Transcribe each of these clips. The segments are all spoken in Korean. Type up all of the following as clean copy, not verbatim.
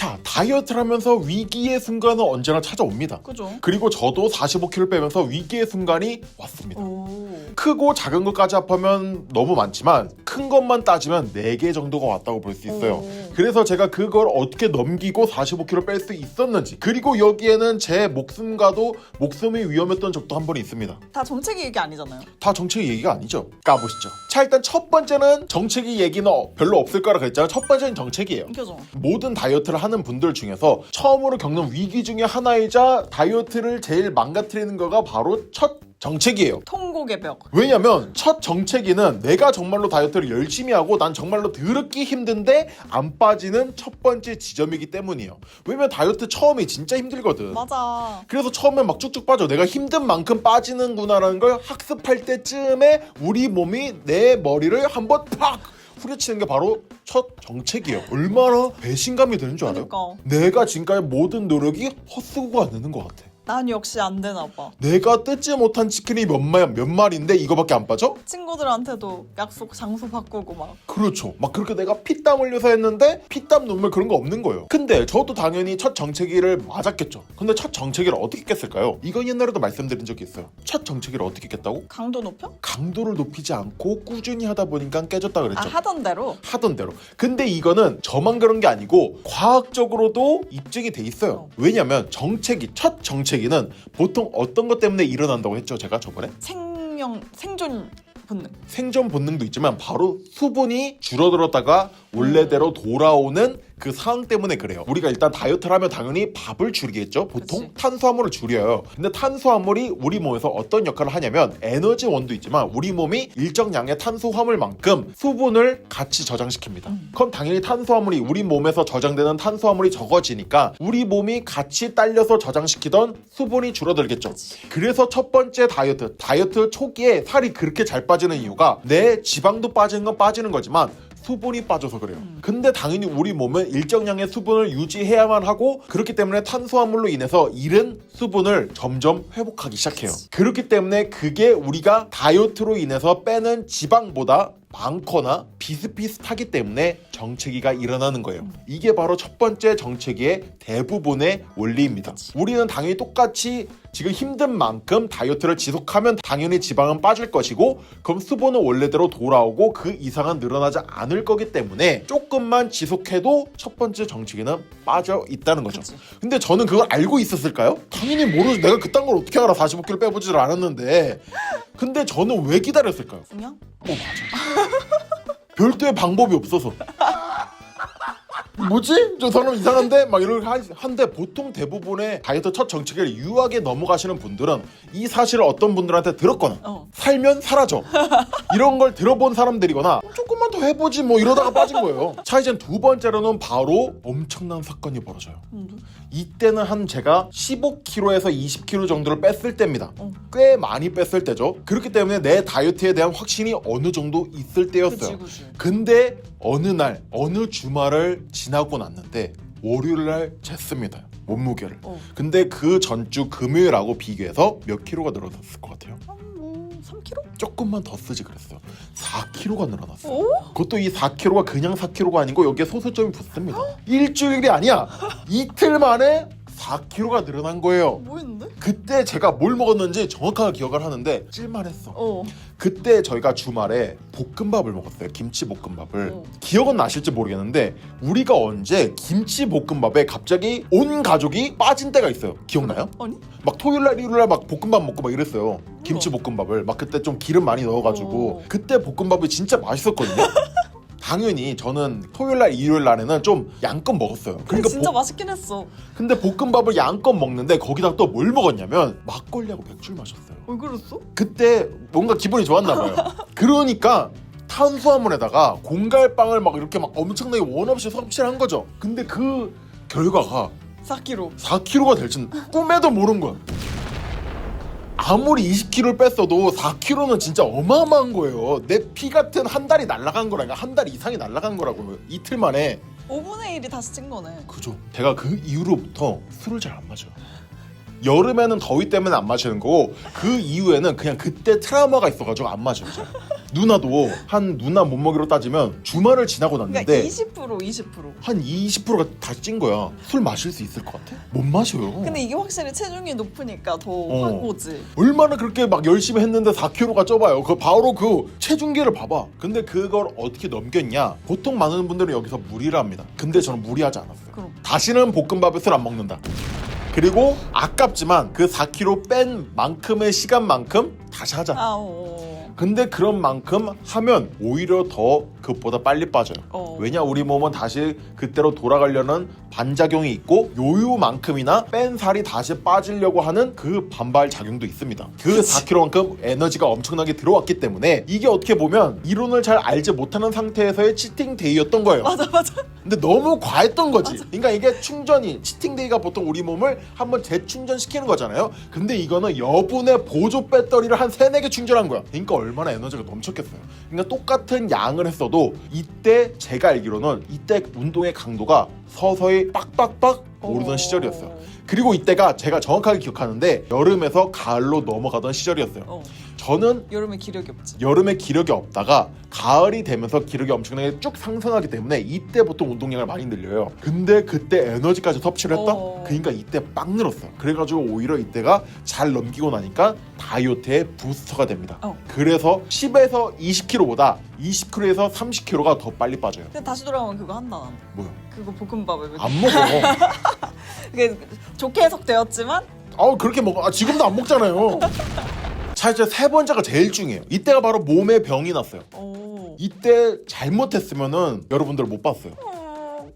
자, 다이어트를 하면서 위기의 순간은 언제나 찾아옵니다. 그죠? 그리고 저도 45kg 빼면서 위기의 순간이 왔습니다. 오. 크고 작은 것까지 합하면 너무 많지만 큰 것만 따지면 4개 정도가 왔다고 볼 수 있어요. 오. 그래서 제가 그걸 어떻게 넘기고 45kg 뺄 수 있었는지, 그리고 여기에는 제 목숨과도 목숨이 위험했던 적도 한 번 있습니다. 다 정책 얘기 아니잖아요. 다 정책 얘기가 아니죠. 까보시죠. 자, 일단 첫 번째는 정책이 얘기는 별로 없을 거라 그랬잖아요. 첫 번째는 정책이에요. 그죠? 모든 다이어트를 하는 분들 중에서 처음으로 겪는 위기 중에 하나이자 다이어트를 제일 망가뜨리는 거가 바로 첫 정체기예요. 통곡의 벽. 왜냐면 첫 정체기는 내가 정말로 다이어트를 열심히 하고 난 정말로 더럽게 힘든데 안 빠지는 첫 번째 지점이기 때문이에요. 왜냐면 다이어트 처음이 진짜 힘들거든. 맞아. 그래서 처음에 막 쭉쭉 빠져. 내가 힘든 만큼 빠지는구나라는 걸 학습할 때쯤에 우리 몸이 내 머리를 한번 팍 후려치는 게 바로 첫 정책이에요. 얼마나 배신감이 드는 줄 알아요? 그러니까. 내가 지금까지 모든 노력이 헛수고가 되는 것 같아. 난 역시 안 되나 봐. 내가 뜯지 못한 치킨이 몇 마리인데 이거밖에 안 빠져? 친구들한테도 약속 장소 바꾸고 막. 그렇죠. 막 그렇게 내가 피땀 흘려서 했는데 피땀 눈물 그런 거 없는 거예요. 근데 저도 당연히 첫 정체기를 맞았겠죠. 근데 첫 정체기를 어떻게 깼을까요? 이건 옛날에도 말씀드린 적이 있어요. 첫 정체기를 어떻게 깼다고? 강도 높여? 강도를 높이지 않고 꾸준히 하다 보니까 깨졌다 그랬죠. 아, 하던 대로? 하던 대로. 근데 이거는 저만 그런 게 아니고 과학적으로도 입증이 돼 있어요. 왜냐면 첫 정체기는 보통 어떤 것 때문에 일어난다고 했죠, 제가 저번에? 생존 본능. 생존 본능도 있지만 바로 수분이 줄어들었다가 원래대로 돌아오는 그 상황 때문에 그래요. 우리가 일단 다이어트를 하면 당연히 밥을 줄이겠죠. 보통 그치. 탄수화물을 줄여요. 근데 탄수화물이 우리 몸에서 어떤 역할을 하냐면 에너지원도 있지만 우리 몸이 일정량의 탄수화물만큼 수분을 같이 저장시킵니다. 그럼 당연히 탄수화물이 우리 몸에서 저장되는 탄수화물이 적어지니까 우리 몸이 같이 딸려서 저장시키던 수분이 줄어들겠죠. 그래서 첫 번째 다이어트 초기에 살이 그렇게 잘 빠지는 이유가 내 지방도 빠지는 건 빠지는 거지만 수분이 빠져서 그래요. 근데 당연히 우리 몸은 일정량의 수분을 유지해야만 하고 그렇기 때문에 탄수화물로 인해서 잃은 수분을 점점 회복하기 시작해요. 그렇기 때문에 그게 우리가 다이어트로 인해서 빼는 지방보다 많거나 비슷비슷하기 때문에 정체기가 일어나는 거예요. 이게 바로 첫 번째 정체기의 대부분의 원리입니다. 우리는 당연히 똑같이 지금 힘든 만큼 다이어트를 지속하면 당연히 지방은 빠질 것이고 그럼 수분은 원래대로 돌아오고 그 이상은 늘어나지 않을 거기 때문에 조금만 지속해도 첫 번째 정체기는 빠져 있다는 거죠. 그치. 근데 저는 그걸 알고 있었을까요? 당연히 모르죠. 내가 그딴 걸 어떻게 알아. 45kg 빼보지를 않았는데. 근데 저는 왜 기다렸을까요? 그냥? 맞아. 별도의 방법이 없어서. 뭐지? 저 사람 이상한데? 막 이렇게 한데 보통 대부분의 다이어트 첫 정체기를 유하게 넘어가시는 분들은 이 사실을 어떤 분들한테 들었거나 살면 사라져 이런 걸 들어본 사람들이거나 조금만 더 해보지 뭐 이러다가 빠진 거예요. 자, 이제 두 번째로는 바로 엄청난 사건이 벌어져요. 이때는 한 제가 15kg에서 20kg 정도를 뺐을 때입니다. 꽤 많이 뺐을 때죠. 그렇기 때문에 내 다이어트에 대한 확신이 어느 정도 있을 때였어요. 그치. 근데 어느 날 어느 주말을 지나고 났는데 월요일날 쟀습니다. 몸무게를. 근데 그 전주 금요일하고 비교해서 몇 킬로가 늘어났을 것 같아요? 3kg? 조금만 더 쓰지 그랬어요. 4kg가 늘어났어요. 오? 그것도 이 4kg가 그냥 4kg가 아니고 여기에 소수점이 붙습니다. 일주일이 아니야. 이틀 만에 4kg가 늘어난 거예요. 뭐 했는데? 그때 제가 뭘 먹었는지 정확하게 기억을 하는데 찔만했어. 그때 저희가 주말에 볶음밥을 먹었어요. 김치볶음밥을. 기억은 나실지 모르겠는데 우리가 언제 김치볶음밥에 갑자기 온 가족이 빠진 때가 있어요. 기억나요? 아니? 막 토요일날 일요일날 막 볶음밥 먹고 막 이랬어요. 김치볶음밥을 막 그때 좀 기름 많이 넣어가지고 그때 볶음밥이 진짜 맛있었거든요. 당연히 저는 토요일날 일요일날에는 좀 양껏 먹었어요. 그러니까 진짜 맛있긴 했어. 근데 볶음밥을 양껏 먹는데 거기다 또 뭘 먹었냐면 막걸리하고 맥주를 마셨어요. 왜 그랬어? 그때 뭔가 기분이 좋았나 봐요. 그러니까 탄수화물에다가 공갈빵을 막 이렇게 막 엄청나게 원 없이 섭취를 한 거죠. 근데 그 결과가 4kg. 4kg가 될 줄 꿈에도 모른 거야. 아무리 20kg를 뺐어도 4kg는 진짜 어마어마한 거예요. 내 피 같은 한 달이 날아간 거라니까. 한 달 이상이 날아간 거라고요. 이틀 만에. 5분의 1이 다시 찐 거네. 그죠. 제가 그 이후로부터 술을 잘 안 마셔요. 여름에는 더위 때문에 안 마시는 거고 그 이후에는 그냥 그때 트라우마가 있어가지고 안 마셔요. 누나도 한 누나 몸무게로 따지면 주말을 지나고 그러니까 났는데 20%. 한 20%가 다 찐 거야. 술 마실 수 있을 것 같아? 못 마셔요. 근데 이게 확실히 체중이 높으니까 더 어. 확 오지. 얼마나 그렇게 막 열심히 했는데 4kg가 쪄봐요. 그 바로 그 체중계를 봐봐. 근데 그걸 어떻게 넘겼냐? 보통 많은 분들은 여기서 무리를 합니다. 근데 저는 무리하지 않았어요. 그럼. 다시는 볶음밥에 술 안 먹는다. 그리고 아깝지만 그 4kg 뺀 만큼의 시간만큼 다시 하자. 아, 어. 근데 그런 만큼 하면 오히려 더 그것보다 빨리 빠져요. 왜냐 우리 몸은 다시 그때로 돌아가려는 반작용이 있고 요요만큼이나 뺀 살이 다시 빠지려고 하는 그 반발 작용도 있습니다. 그 4kg만큼 에너지가 엄청나게 들어왔기 때문에 이게 어떻게 보면 이론을 잘 알지 못하는 상태에서의 치팅데이였던 거예요. 맞아. 근데 너무 과했던 거지. 그러니까 이게 충전이 치팅데이가 보통 우리 몸을 한번 재충전시키는 거잖아요. 근데 이거는 여분의 보조 배터리를 한 3-4개 충전한 거야. 그러니까 얼마나 에너지가 넘쳤겠어요. 그러니까 똑같은 양을 했어도 이때 제가 알기로는 이때 운동의 강도가 서서히 빡빡빡 오르던 시절이었어요. 그리고 이때가 제가 정확하게 기억하는데 여름에서 가을로 넘어가던 시절이었어요. 저는 여름에 기력이 없지. 여름에 기력이 없다가 가을이 되면서 기력이 엄청나게 쭉 상승하기 때문에 이때 보통 운동량을 많이 늘려요. 근데 그때 에너지까지 섭취를 했다? 그러니까 이때 빡 늘었어요. 그래가지고 오히려 이때가 잘 넘기고 나니까 다이어트의 부스터가 됩니다. 그래서 10에서 20kg보다 20kg에서 30kg가 더 빨리 빠져요. 근데 다시 돌아오면 그거 한다. 난. 뭐야? 그거 볶음밥에. 안 먹어. 그게 좋게 해석되었지만 그렇게 먹어. 지금도 안 먹잖아요. 자, 이제 세 번째가 제일 중요해요. 이때가 바로 몸에 병이 났어요. 이때 잘못했으면은 여러분들 못 봤어요.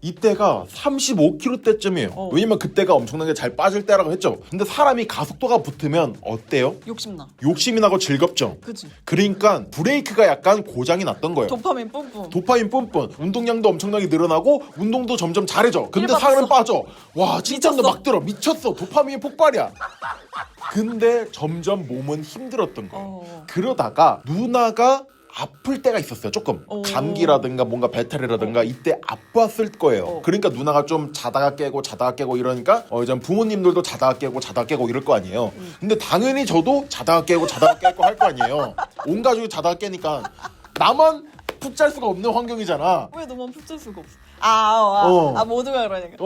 이때가 35kg 때쯤이에요. 왜냐면 그때가 엄청나게 잘 빠질 때라고 했죠. 근데 사람이 가속도가 붙으면 어때요? 욕심나. 욕심이 나고 즐겁죠. 그치. 그러니까 브레이크가 약간 고장이 났던 거예요. 도파민 뿜뿜. 도파민 뿜뿜. 운동량도 엄청나게 늘어나고 운동도 점점 잘해져. 근데 일박서. 살은 빠져. 와 칭찬도 미쳤어. 막 들어. 미쳤어. 도파민이 폭발이야. 근데 점점 몸은 힘들었던 거예요. 그러다가 누나가 아플 때가 있었어요. 조금 감기라든가 뭔가 배탈이라든가 이때 아팠을 거예요. 그러니까 누나가 좀 자다가 깨고 이러니까 이제 부모님들도 자다가 깨고 이럴 거 아니에요. 근데 당연히 저도 자다가 깨고 할 거 아니에요. 온 가족이 자다가 깨니까 나만 푹 잘 수가 없는 환경이잖아. 왜 너만 푹 잘 수가 없어? 모두가 그러니까.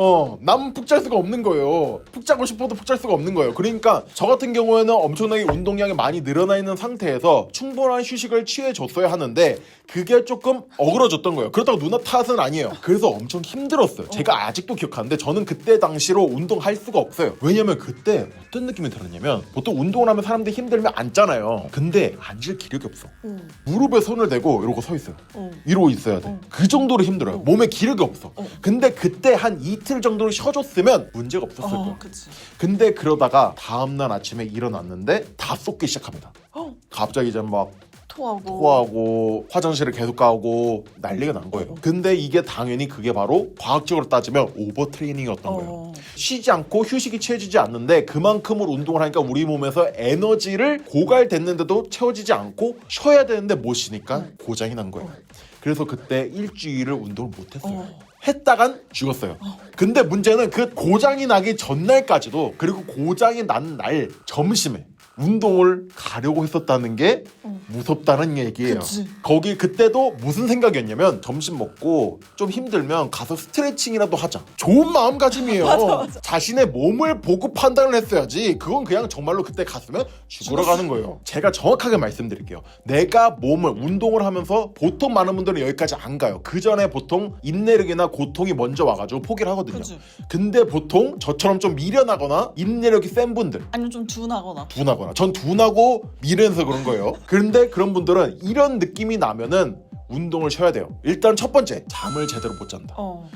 남은 푹 잘 수가 없는 거예요. 푹 자고 싶어도 푹 잘 수가 없는 거예요. 그러니까 저 같은 경우에는 엄청나게 운동량이 많이 늘어나 있는 상태에서 충분한 휴식을 취해줬어야 하는데 그게 조금 어그러졌던 거예요. 그렇다고 누나 탓은 아니에요. 그래서 엄청 힘들었어요. 제가 아직도 기억하는데 저는 그때 당시로 운동할 수가 없어요. 왜냐면 그때 어떤 느낌이 들었냐면 보통 운동을 하면 사람들이 힘들면 앉잖아요. 근데 앉을 기력이 없어. 무릎에 손을 대고 이러고 서 있어요. 이러고 있어야 돼. 그 정도로 힘들어요. 몸에 기력이 없어. 근데 그때 한 이틀 정도로 쉬어줬으면 문제가 없었을 거예요. 그치. 근데 그러다가 다음날 아침에 일어났는데 다 쏟기 시작합니다. 갑자기 이제 막 토하고 화장실을 계속 가고 난리가 난 거예요. 근데 이게 당연히 그게 바로 과학적으로 따지면 오버 트레이닝이었던 거예요. 쉬지 않고 휴식이 취해지지 않는데 그만큼을 운동을 하니까 우리 몸에서 에너지를 고갈됐는데도 채워지지 않고 쉬어야 되는데 못 쉬니까 고장이 난 거예요. 그래서 그때 일주일을 운동을 못했어요. 했다간 죽었어요. 근데 문제는 그 고장이 나기 전날까지도 그리고 고장이 난 날 점심에 운동을 가려고 했었다는 게 무섭다는 얘기예요. 그치. 거기 그때도 무슨 생각이었냐면 점심 먹고 좀 힘들면 가서 스트레칭이라도 하자. 좋은 마음가짐이에요. 맞아. 자신의 몸을 보고 판단을 했어야지. 그건 그냥 정말로 그때 갔으면 죽으러 가는 거예요. 제가 정확하게 말씀드릴게요. 내가 몸을 운동을 하면서 보통 많은 분들은 여기까지 안 가요. 그 전에 보통 인내력이나 고통이 먼저 와가지고 포기를 하거든요. 그치. 근데 보통 저처럼 좀 미련하거나 인내력이 센 분들 아니면 좀 둔하거나. 전 둔하고 미련해서 그런 거예요. 그런데 그런 분들은 이런 느낌이 나면은 운동을 쉬어야 돼요. 일단 첫 번째, 잠을 제대로 못 잔다.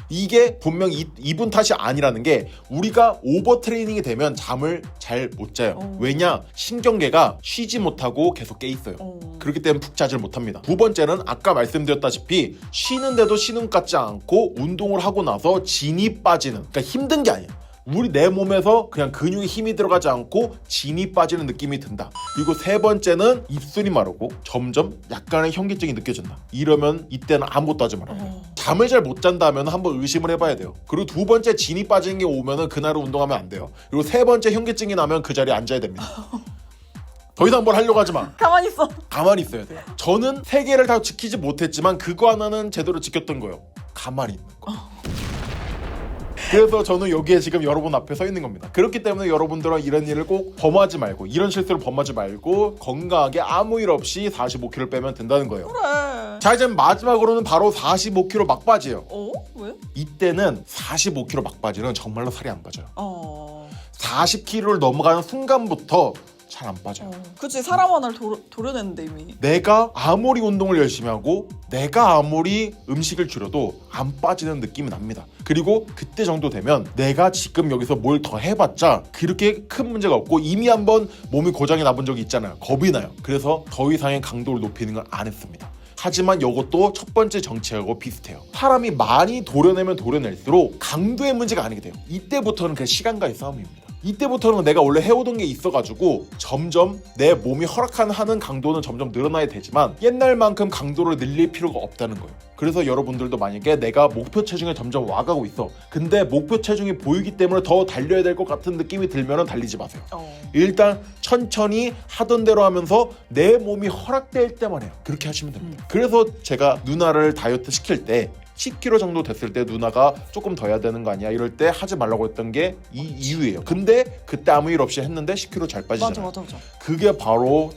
이게 분명 이분 탓이 아니라는 게 우리가 오버 트레이닝이 되면 잠을 잘 못 자요. 왜냐? 신경계가 쉬지 못하고 계속 깨 있어요. 그렇기 때문에 푹 자질 못합니다. 두 번째는 아까 말씀드렸다시피 쉬는데도 쉬는 것 같지 않고 운동을 하고 나서 진이 빠지는, 그러니까 힘든 게 아니에요. 우리 내 몸에서 그냥 근육에 힘이 들어가지 않고 진이 빠지는 느낌이 든다. 그리고 세 번째는 입술이 마르고 점점 약간의 현기증이 느껴진다. 이러면 이때는 아무것도 하지 말아야 돼요. 잠을 잘 못 잔다면 한번 의심을 해봐야 돼요. 그리고 두 번째 진이 빠지는 게 오면은 그날은 운동하면 안 돼요. 그리고 세 번째 현기증이 나면 그 자리에 앉아야 됩니다. 더 이상 뭘 하려고 하지 마. 가만히 있어. 가만히 있어야 돼요. 저는 세 개를 다 지키지 못했지만 그거 하나는 제대로 지켰던 거예요. 가만히 있는 거. 그래서 저는 여기에 지금 여러분 앞에 서 있는 겁니다. 그렇기 때문에 여러분들은 이런 일을 꼭 범하지 말고 이런 실수를 범하지 말고 건강하게 아무 일 없이 45kg 빼면 된다는 거예요. 그래. 자, 이제 마지막으로는 바로 45kg 막바지예요. 왜? 이때는 45kg 막바지는 정말로 살이 안 빠져요. 40kg를 넘어가는 순간부터 잘 안 빠져요. 그치, 사람 하나를 도려냈는데 이미. 내가 아무리 운동을 열심히 하고 내가 아무리 음식을 줄여도 안 빠지는 느낌이 납니다. 그리고 그때 정도 되면 내가 지금 여기서 뭘 더 해봤자 그렇게 큰 문제가 없고 이미 한번 몸이 고장이 나본 적이 있잖아요. 겁이 나요. 그래서 더 이상의 강도를 높이는 걸 안 했습니다. 하지만 이것도 첫 번째 정책하고 비슷해요. 사람이 많이 도려내면 도려낼수록 강도의 문제가 아니게 돼요. 이때부터는 그냥 시간과의 싸움입니다. 이때부터는 내가 원래 해오던 게 있어가지고 점점 내 몸이 하는 강도는 점점 늘어나야 되지만 옛날만큼 강도를 늘릴 필요가 없다는 거예요. 그래서 여러분들도 만약에 내가 목표 체중에 점점 와가고 있어. 근데 목표 체중이 보이기 때문에 더 달려야 될 것 같은 느낌이 들면 달리지 마세요. 일단 천천히 하던 대로 하면서 내 몸이 허락될 때만 해요. 그렇게 하시면 됩니다. 그래서 제가 누나를 다이어트 시킬 때 10kg 정도 됐을 때 누나가 조금 더 해야 되는 거 아니야? 이럴 때 하지 말라고 했던 게 이 이유예요. 근데 그때 아무 일 없이 했는데 10kg 잘 빠지잖아요. 맞아. 그게 바로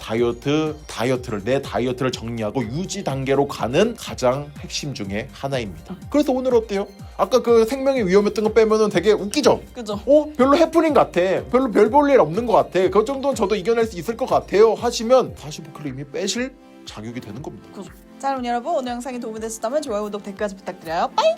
내 다이어트를 정리하고 유지 단계로 가는 가장 핵심 중에 하나입니다. 그래서 오늘 어때요? 아까 그 생명이 위험했던 거 빼면은 되게 웃기죠? 그죠? 별로 해프닝 같아. 별로 별 볼 일 없는 것 같아. 그 정도는 저도 이겨낼 수 있을 것 같아요. 하시면 45kg 이미 빼실 자격이 되는 겁니다. 그죠. 자, 그럼 여러분 오늘 영상이 도움이 되셨다면 좋아요, 구독, 댓글까지 부탁드려요. 빠이!